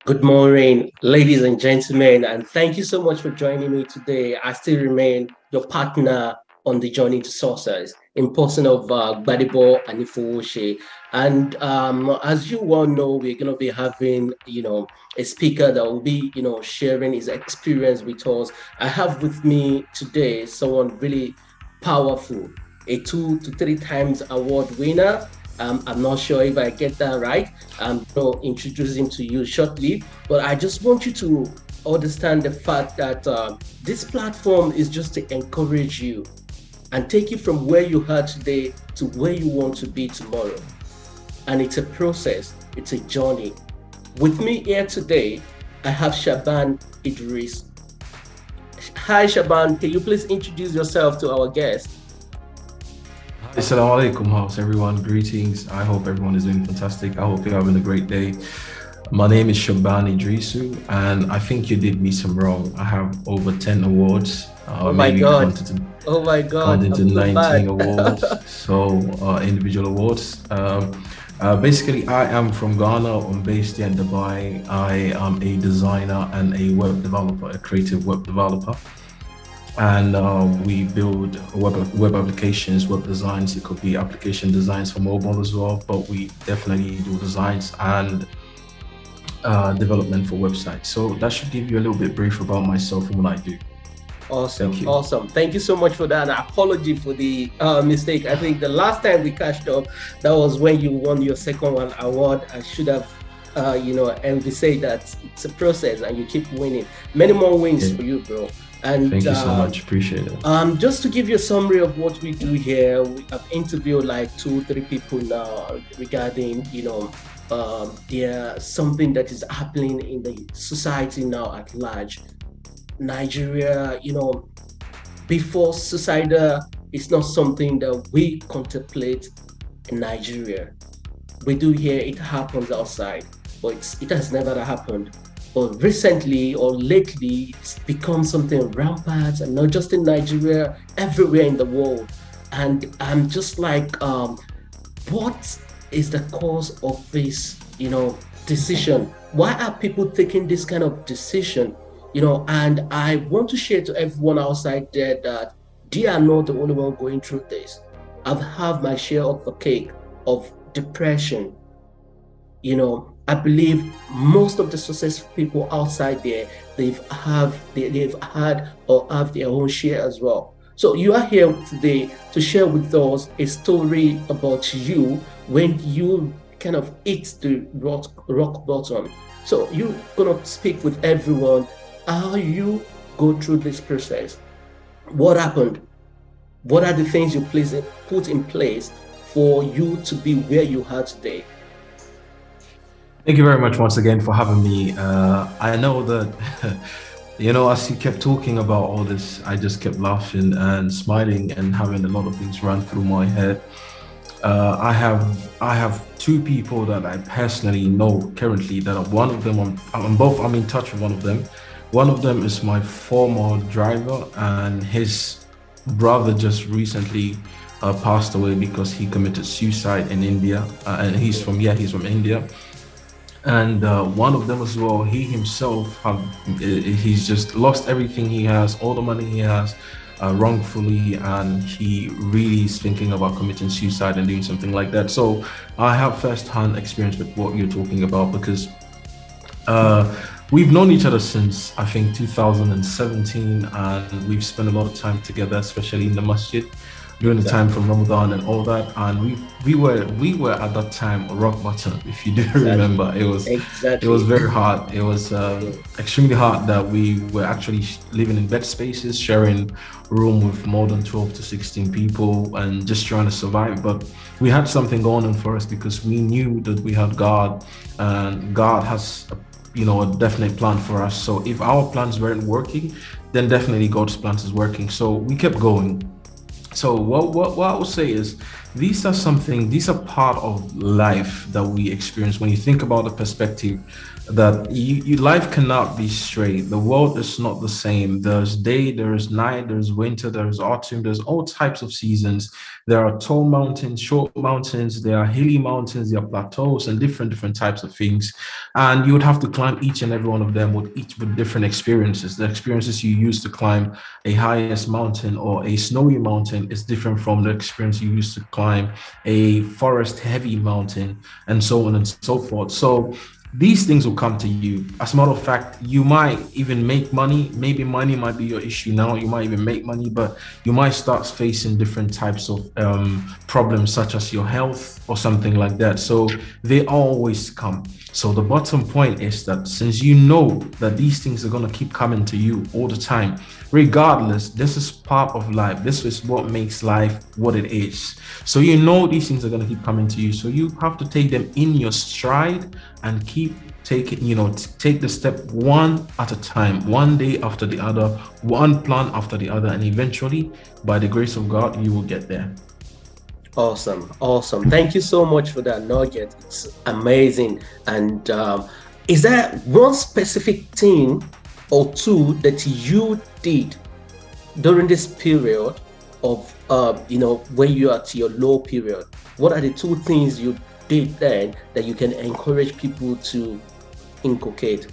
Good morning, ladies and gentlemen, and thank you so much for joining me today. I still remain your partner on the journey to success in person of Gbadebo and Ifowoshe. And as you all know, we're going to be having, a speaker that will be, sharing his experience with us. I have with me today someone really powerful, a 2 to 3 times award winner. I'm not sure if I get that right. I'm going to introduce him to you shortly, but I just want you to understand the fact that this platform is just to encourage you and take you from where you are today to where you want to be tomorrow. And it's a process, it's a journey. With me here today, I have Shaban Idris. Hi, Shaban. Can you please introduce yourself to our guest? Assalamu alaikum, house everyone. Greetings. I hope everyone is doing fantastic. I hope you're having a great day. My name is Shaban Iddrisu, and I think you did me some wrong. I have over 10 awards, Oh my maybe God. Oh my God. counting I'm to so bad. 19 awards. So, individual awards. Basically, I am from Ghana. I'm based here in Dubai. I am a designer and a web developer, a creative web developer, and we build web applications, web designs. It could be application designs for mobile as well, but we definitely do designs and development for websites. So that should give you a little bit brief about myself and what I do. Thank Awesome, you. awesome. Thank you so much for that. And apology for the mistake. I think the last time we catched up, that was when you won your second one award. I should have, emphasized that it's a process and you keep winning. Many more wins Yeah, for you, bro. And thank you so much. Appreciate it. just to give you a summary of what we do here, we have interviewed like 2, 3 people now regarding, there's something that is happening in the society now at large. Nigeria, before suicide is not something that we contemplate in Nigeria. We do hear it happens outside, but it has never happened. But recently or lately, it's become something rampant, and not just in Nigeria, everywhere in the world. And I'm just like, what is the cause of this, decision? Why are people taking this kind of decision? And I want to share to everyone outside there that they are not the only one going through this. I've had my share of the cake of depression. I believe most of the successful people outside there, they've had or have their own share as well. So you are here today to share with us a story about you when you kind of hit the rock bottom. So you're gonna speak with everyone how you go through this process. What happened? What are the things you put in place for you to be where you are today? Thank you very much once again for having me. I know that, as you kept talking about all this, I just kept laughing and smiling and having a lot of things run through my head. I have two people that I personally know currently. That one of them, I'm in touch with one of them. One of them is my former driver, and his brother just recently passed away because he committed suicide in India. And he's from India. And one of them as well, he himself he's just lost everything he has, all the money he has, wrongfully, and he really is thinking about committing suicide and doing something like that. So I have first-hand experience with what you're talking about, because uh, we've known each other since I think 2017, and we've spent a lot of time together, especially in the masjid during the time Exactly. from Ramadan and all that. And we were at that time rock bottom. If you do Exactly. remember, it was Exactly. very hard. It was Yeah. extremely hard that we were actually living in bed spaces, sharing room with more than 12 to 16 people, and just trying to survive. But we had something going on for us because we knew that we had God, and God has a definite plan for us. So if our plans weren't working, then definitely God's plans is working. So we kept going. So what I would say is, these are part of life that we experience. When you think about the perspective that life cannot be straight. The world is not the same. There's day, there's night, there's winter, there's autumn, there's all types of seasons. There are tall mountains, short mountains, there are hilly mountains, there are plateaus, and different types of things. And you would have to climb each and every one of them with each with different experiences. The experiences you use to climb a highest mountain or a snowy mountain is different from the experience you use to climb a forest heavy mountain, and so on and so forth. So these things will come to you. As a matter of fact, you might even make money. Maybe money might be your issue now. You might even make money, but you might start facing different types of problems, such as your health or something like that. So they always come. So the bottom point is that since you know that these things are going to keep coming to you all the time, regardless, this is part of life. This is what makes life what it is. So you know these things are going to keep coming to you. So you have to take them in your stride and keep taking, take the step one at a time, one day after the other, one plan after the other, and eventually, by the grace of God, you will get there. Awesome, awesome. Thank you so much for that nugget. It's amazing. And is there one specific thing or two that you did during this period of, when you're at your low period? What are the two things you did then that you can encourage people to inculcate?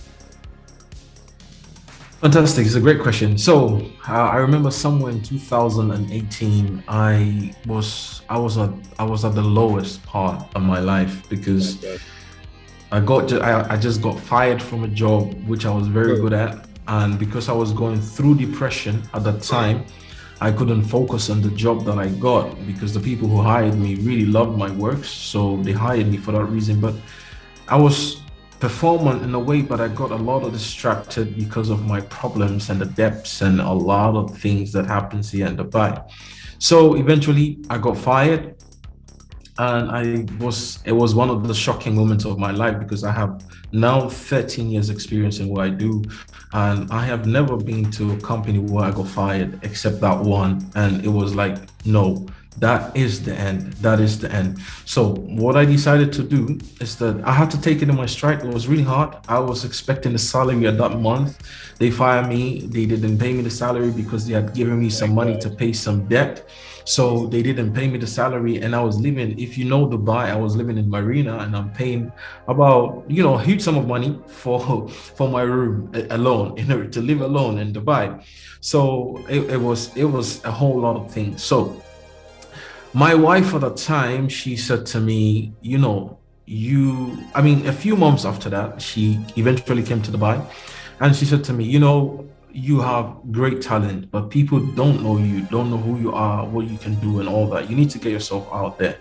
Fantastic. It's a great question. So I remember somewhere in 2018, I was at the lowest part of my life because Okay. I just got fired from a job which I was very Hmm. good at, and because I was going through depression at that time, I couldn't focus on the job that I got because the people who hired me really loved my works, so they hired me for that reason. But I was performant in a way, but I got a lot of distracted because of my problems and the debts and a lot of things that happens here in Dubai. So eventually I got fired, and it was one of the shocking moments of my life because I have now 13 years experience in what I do, and I have never been to a company where I got fired except that one, and it was like, no, that is the end, that is the end. So what I decided to do is that I had to take it in my stride. It was really hard. I was expecting a salary at that month. They fired me. They didn't pay me the salary because they had given me My some money to God. pay some debt. So they didn't pay me the salary, and I was living, if you know Dubai, I was living in Marina, and I'm paying about, a huge sum of money for my room alone, to live alone in Dubai. So it was a whole lot of things. So my wife at the time, she said to me, a few months after that, she eventually came to Dubai, and she said to me, you have great talent, but people don't know you, don't know who you are, what you can do, and all that. You need to get yourself out there.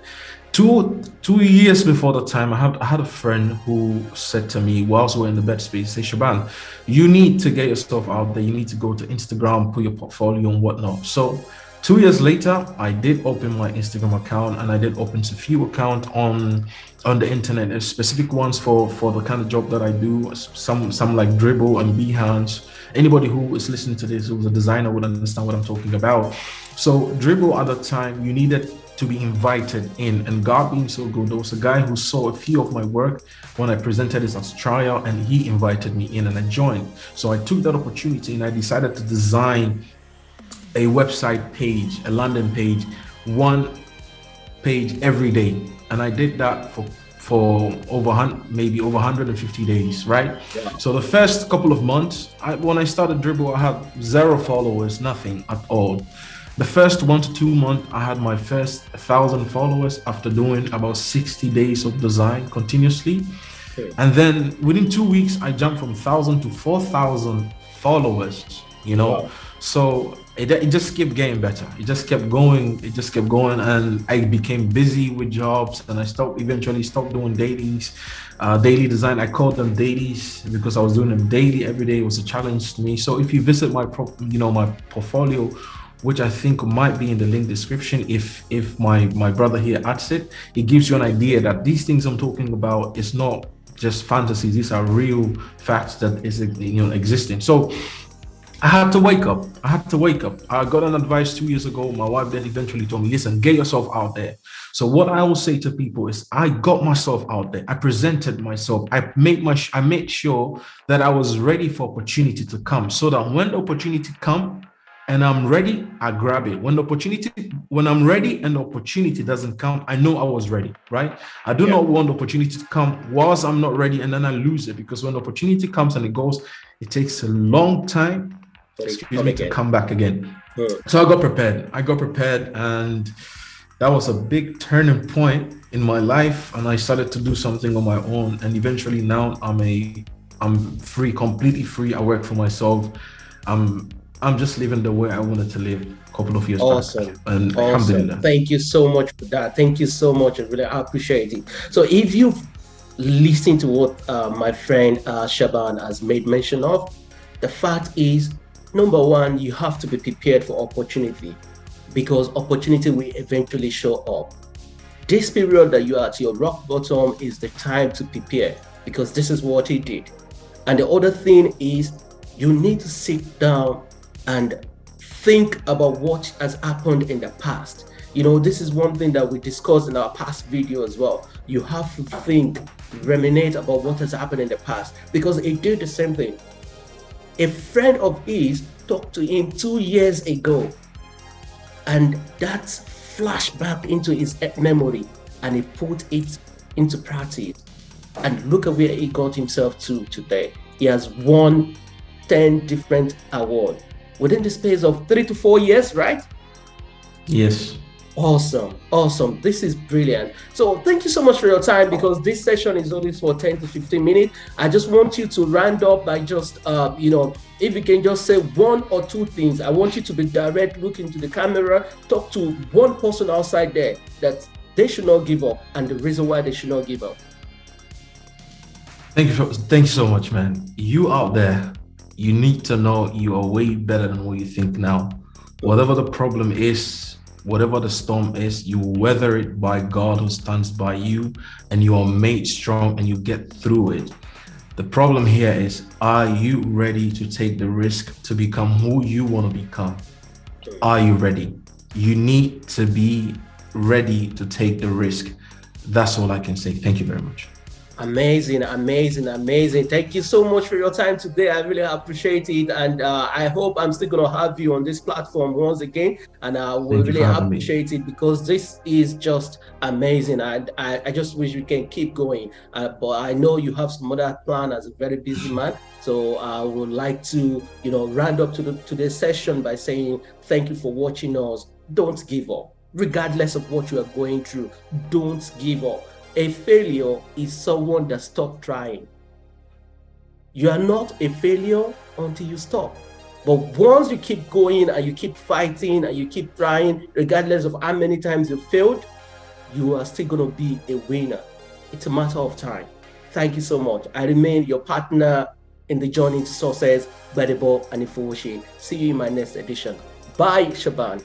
Two years before the time, I had a friend who said to me whilst we're in the bed space, say, Shaban, you need to get yourself out there. You need to go to Instagram, put your portfolio and whatnot. So 2 years later, I did open my Instagram account, and I did open a few accounts on the internet. There's specific ones for the kind of job that I do. Some like Dribble and Behance. Anybody who is listening to this who's a designer would understand what I'm talking about. So Dribble at the time, you needed to be invited in, and God being so good, there was a guy who saw a few of my work when I presented it as trial, and he invited me in, and I joined. So I took that opportunity, and I decided to design a website page, a landing page, one page every day, and I did that for maybe over 150 days, right? Wow. So the first couple of months, when I started Dribble, I had zero followers, nothing at all. The first 1 to 2 months, I had my first 1,000 followers after doing about 60 days of design continuously. Okay. And then within 2 weeks, I jumped from 1,000 to 4,000 followers, Wow. So it just kept getting better. It just kept going. It just kept going. And I became busy with jobs, and I eventually stopped doing daily design. I called them dailies because I was doing them daily every day. It was a challenge to me. So if you visit my portfolio, which I think might be in the link description, if my brother here adds it, it gives you an idea that these things I'm talking about is not just fantasies. These are real facts that is existing. So I had to wake up. I had to wake up. I got an advice 2 years ago. My wife then eventually told me, listen, get yourself out there. So what I will say to people is I got myself out there. I presented myself. I made sure that I was ready for opportunity to come so that when the opportunity come and I'm ready, I grab it. When I'm ready and the opportunity doesn't come, I know I was ready, right? I do Yeah, not want the opportunity to come whilst I'm not ready and then I lose it because when the opportunity comes and it goes, it takes a long time, for it to excuse come me, to again. come back again. Hmm. So I got prepared. And that was a big turning point in my life. And I started to do something on my own. And eventually now I'm free, completely free. I work for myself. I'm I'm just living the way I wanted to live a couple of years back. Awesome. And Awesome. alhamdulillah. Thank you so much for that. Thank you so much. I really appreciate it. So, if you've listened to what my friend Shaban has made mention of, the fact is, number one, you have to be prepared for opportunity because opportunity will eventually show up. This period that you are at your rock bottom is the time to prepare because this is what he did. And the other thing is, you need to sit down and think about what has happened in the past. This is one thing that we discussed in our past video as well. You have to think, ruminate about what has happened in the past because he did the same thing. A friend of his talked to him 2 years ago, and that's flashed back into his memory, and he put it into practice. And look at where he got himself to today. He has won 10 different awards within the space of 3 to 4 years, right? Yes. Awesome. Awesome. This is brilliant. So thank you so much for your time because this session is only for 10 to 15 minutes. I just want you to round up by just, if you can just say one or two things. I want you to be direct, look into the camera, talk to one person outside there that they should not give up and the reason why they should not give up. Thank you so much, man. You out there, you need to know you are way better than what you think now. Mm. Whatever the problem is, whatever the storm is, you weather it by God who stands by you, and you are made strong and you get through it. The problem here is, are you ready to take the risk to become who you want to become? Are you ready? You need to be ready to take the risk. That's all I can say. Thank you very much. Amazing, amazing, amazing. Thank you so much for your time today. I really appreciate it. And I hope I'm still going to have you on this platform once again. And I will Thank you really for having me. appreciate it because this is just amazing. And I just wish we can keep going. But I know you have some other plan as a very busy man. So I would like to, round up to today's session by saying thank you for watching us. Don't give up. Regardless of what you are going through, don't give up. A failure is someone that stopped trying. You are not a failure until you stop. But once you keep going and you keep fighting and you keep trying, regardless of how many times you failed, you are still going to be a winner. It's a matter of time. Thank you so much. I remain your partner in the journey to success, Gbadebo and Ifowoshi. See you in my next edition. Bye, Shaban.